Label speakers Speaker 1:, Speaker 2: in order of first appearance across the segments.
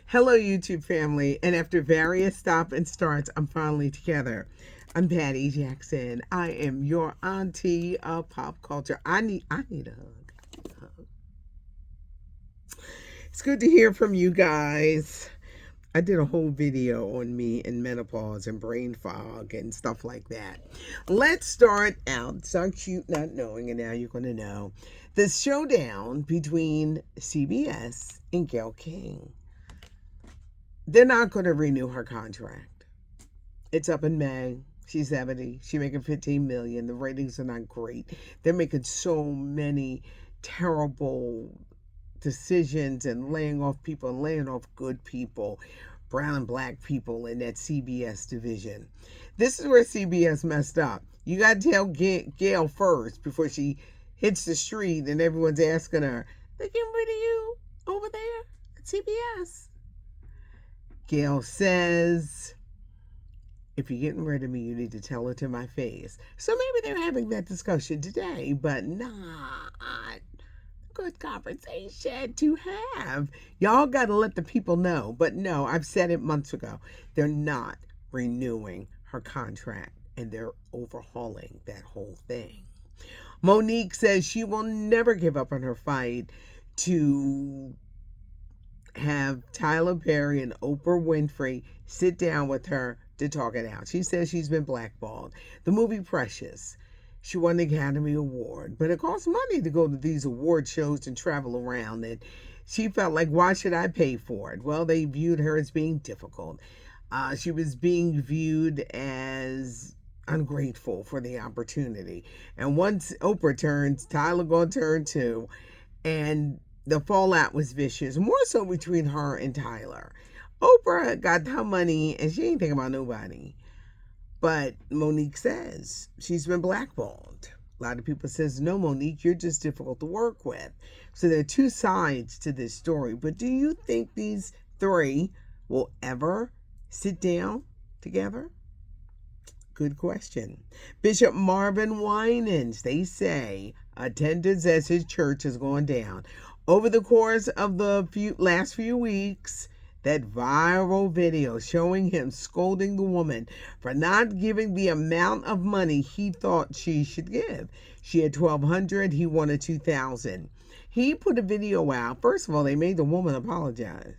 Speaker 1: Hello, YouTube family. And after various stop and starts, I'm finally together. I'm Patty Jackson. I am your auntie of pop culture. I need a hug. It's good to hear from you guys. I did a whole video on me and menopause and brain fog and stuff like that. Let's start out. It's not cute not knowing, and now you're going to know. The showdown between CBS and Gayle King. They're not going to renew her contract. It's up in May. She's 70. She's making 15 million. The ratings are not great. They're making so many terrible decisions and laying off people and laying off good people, brown and black people in that CBS division. This is where CBS messed up. You got to tell Gayle first before she hits the street and everyone's asking her, "They getting rid of you over there at CBS?" Gayle says, "If you're getting rid of me, you need to tell it to my face." So maybe they're having that discussion today, but not good conversation to have. Y'all got to let the people know. But no, I've said it months ago. They're not renewing her contract, and they're overhauling that whole thing. Monique says she will never give up on her fight to have Tyler Perry and Oprah Winfrey sit down with her to talk it out. She says she's been blackballed. The movie Precious, she won the Academy Award, but it costs money to go to these award shows and travel around. And she felt like, why should I pay for it? Well, they viewed her as being difficult. She was being viewed as ungrateful for the opportunity. And once Oprah turns, Tyler gonna turn too. And the fallout was vicious, more so between her and Tyler. Oprah got her money and she ain't thinking about nobody. But Monique says she's been blackballed. A lot of people says, no, Monique, you're just difficult to work with. So there are two sides to this story. But do you think these three will ever sit down together? Good question. Bishop Marvin Winans, they say attendance at his church has gone down. Over the course of the last few weeks, that viral video showing him scolding the woman for not giving the amount of money he thought she should give. She had 1,200, he wanted 2,000. He put a video out. First of all, they made the woman apologize.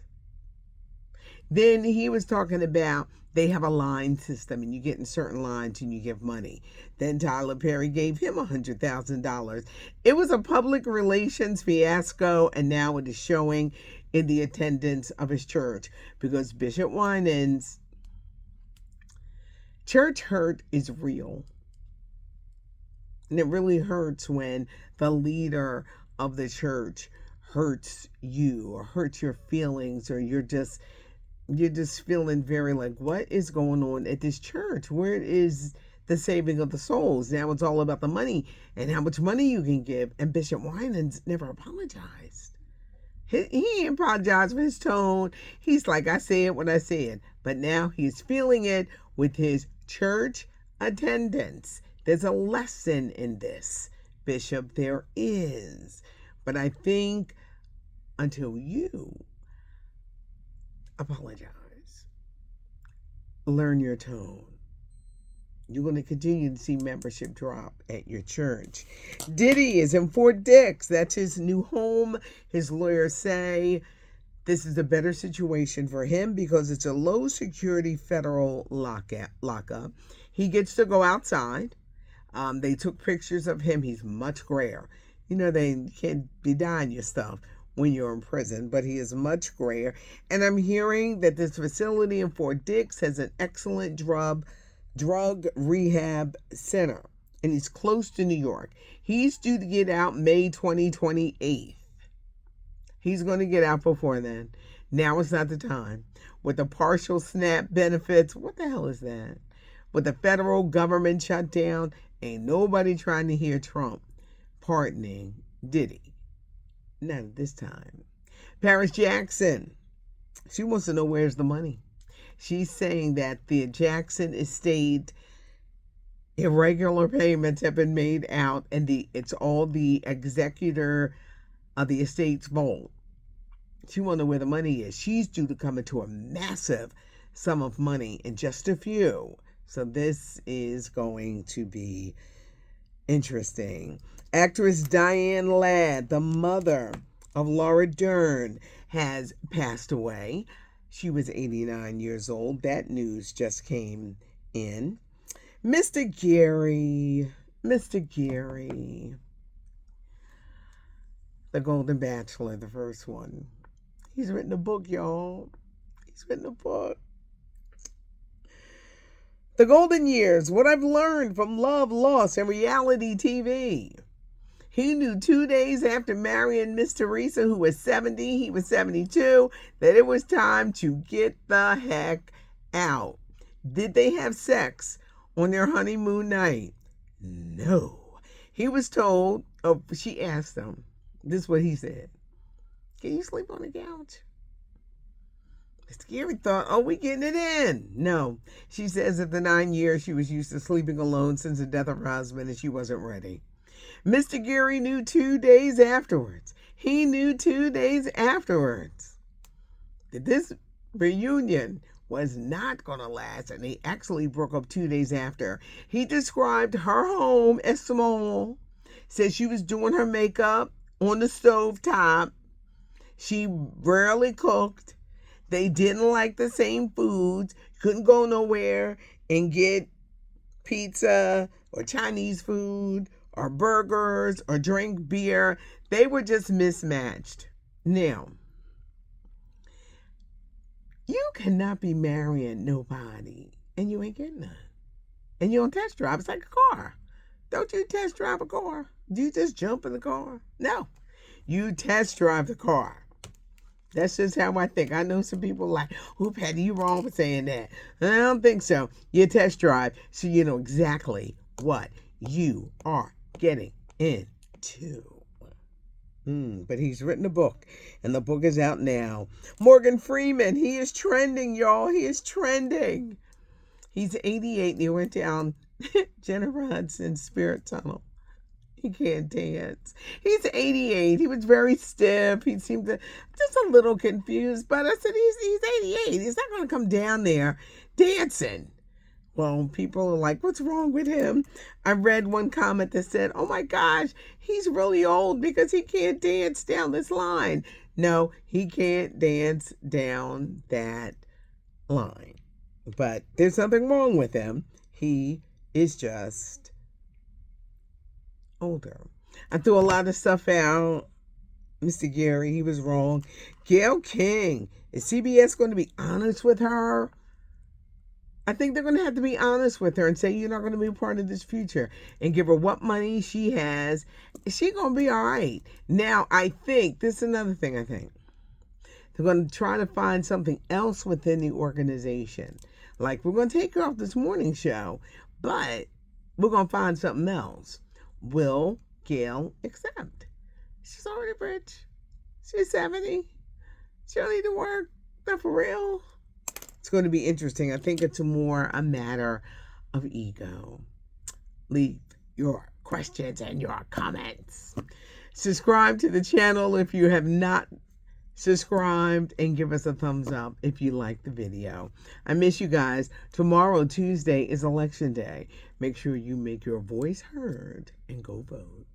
Speaker 1: Then he was talking about they have a line system and you get in certain lines and you give money. Then Tyler Perry gave him $100,000. It was a public relations fiasco, and now it is showing in the attendance of his church because Bishop Winans' church hurt is real. And it really hurts when the leader of the church hurts you or hurts your feelings, or you're just feeling very like, what is going on at this church? Where is the saving of the souls? Now it's all about the money and how much money you can give. And Bishop Winans never apologized. He apologized for his tone. He's like, I say it when I say it. But now he's feeling it with his church attendance. There's a lesson in this, Bishop. There is. But I think until you apologize, learn your tone, you're going to continue to see membership drop at your church. Diddy is in Fort Dix. That's his new home. His lawyers say this is a better situation for him because it's a low security federal lockup. He gets to go outside. They took pictures of him. He's much grayer. You know, they can't be dyeing your stuff when you're in prison, but he is much grayer. And I'm hearing that this facility in Fort Dix has an excellent drug rehab center, and he's close to New York. He's due to get out May 2028. He's going to get out before then. Now is not the time. With the partial SNAP benefits, what the hell is that? With the federal government shut down, ain't nobody trying to hear Trump pardoning Diddy. Not at this time. Paris Jackson, she wants to know where's the money. She's saying that the Jackson estate irregular payments have been made out, and it's all the executor of the estate's fault. She won't know where the money is. She's due to come into a massive sum of money in just a few. So this is going to be interesting. Actress Diane Ladd, the mother of Laura Dern, has passed away. She was 89 years old. That news just came in. Mr. Gary, the Golden Bachelor, the first one. He's written a book, y'all. He's written a book. The Golden Years, what I've learned from love, loss, and reality TV. He knew 2 days after marrying Miss Teresa, who was 70, he was 72, that it was time to get the heck out. Did they have sex on their honeymoon night? No. He was told, she asked him, this is what he said, can you sleep on the couch? Mr. Gary thought, we getting it in. No. She says that the 9 years she was used to sleeping alone since the death of her husband and she wasn't ready. Mr. Gary knew 2 days afterwards. He knew 2 days afterwards that this reunion was not going to last, and they actually broke up 2 days after. He described her home as small, said she was doing her makeup on the stove top. She rarely cooked. They didn't like the same foods. Couldn't go nowhere and get pizza or Chinese food or burgers or drink beer. They were just mismatched. Now, you cannot be marrying nobody and you ain't getting none. And you don't test drive. It's like a car. Don't you test drive a car? Do you just jump in the car? No. You test drive the car. That's just how I think. I know some people like, Patty, you wrong for saying that. I don't think so. You test drive so you know exactly what you are getting into. But he's written a book, and the book is out now. Morgan Freeman, he is trending, y'all. He is trending. He's 88, and he went down Jennifer Hudson's Spirit Tunnel. He can't dance. He's 88. He was very stiff. He seemed just a little confused. But I said, he's 88. He's not going to come down there dancing. Well, people are like, what's wrong with him? I read one comment that said, oh my gosh, he's really old because he can't dance down this line. No, he can't dance down that line. But there's nothing wrong with him. He is just older. I threw a lot of stuff out. Mr. Gary, he was wrong. Gayle King, is CBS going to be honest with her? I think they're going to have to be honest with her and say, you're not going to be part of this future, and give her what money she has. She's going to be all right. Now, I think, this is another thing I think. They're going to try to find something else within the organization. Like, we're going to take her off this morning show, but we're going to find something else. Will Gayle accept? She's already rich. She's 70. She don't need to work. Not for real. It's going to be interesting. I think it's more a matter of ego. Leave your questions and your comments. Subscribe to the channel if you have not subscribed, and give us a thumbs up if you like the video. I miss you guys. Tomorrow, Tuesday, is election day. Make sure you make your voice heard and go vote.